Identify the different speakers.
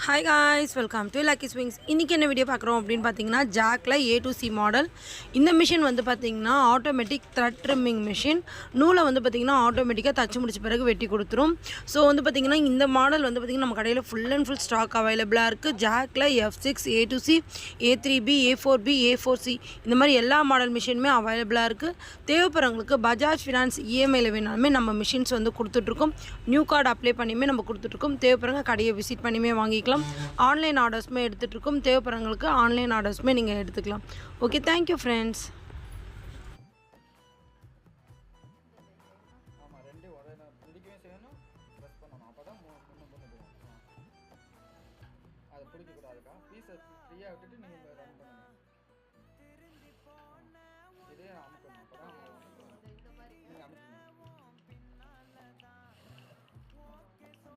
Speaker 1: Hi guys, welcome to Lucky Swings. இன்னைக்கு என்ன video பார்க்குறோம் அப்படின்னு பார்த்தீங்கன்னா ஜாக்ல A2C மாடல். இந்த மிஷின் வந்து பார்த்தீங்கன்னா ஆட்டோமேட்டிக் த்ரெட் ட்ரிம்மிங் மிஷின். நூலை வந்து பார்த்தீங்கன்னா ஆட்டோமேட்டிக்காக தச்சு முடிச்ச பிறகு வெட்டி கொடுத்துரும். ஸோ வந்து பார்த்தீங்கன்னா இந்த மாடல் வந்து பார்த்தீங்கன்னா நம்ம கடையில் ஃபுல் அண்ட் ஃபுல் ஸ்டாக் அவைலபிளாக இருக்குது. ஜாக்ல F6, A2C, A3B, A4B, A4C இந்த மாதிரி எல்லா மாடல் மிஷினுமே அவைலபிளாக இருக்குது. தேவைப்படுறவங்களுக்கு பஜாஜ் ஃபினான்ஸ் இஎம்ஐயில் வேணாலுமே நம்ம மிஷின்ஸ் வந்து கொடுத்துட்ருக்கோம். நியூ கார்டு அப்ளை பண்ணியுமே நம்ம கொடுத்துட்ருக்கோம். தேவைப்படுறவங்க கடையை விசிட் பண்ணியுமே வாங்கிக்கலாம். ஆன்லைன் ஆர்டர்ஸுமே எடுத்துகிட்டு இருக்கோம். தேவைப்படுறவங்களுக்கு ஆன்லைன் ஆர்டர்ஸுமே நீங்கள் எடுத்துக்கலாம். Okay, thank you friends.
Speaker 2: ஆமாம், ரெண்டு ஒரே பிடிக்கவே செய்யணும், ப்ரெஸ் பண்ணணும். அப்போ தான் முன்னும் போகும். அதை பிடிக்கக்கூடாதுக்கா. பீஸை ஃப்ரீயாக விட்டுட்டு நீங்கள் ரன் பண்ணணும்.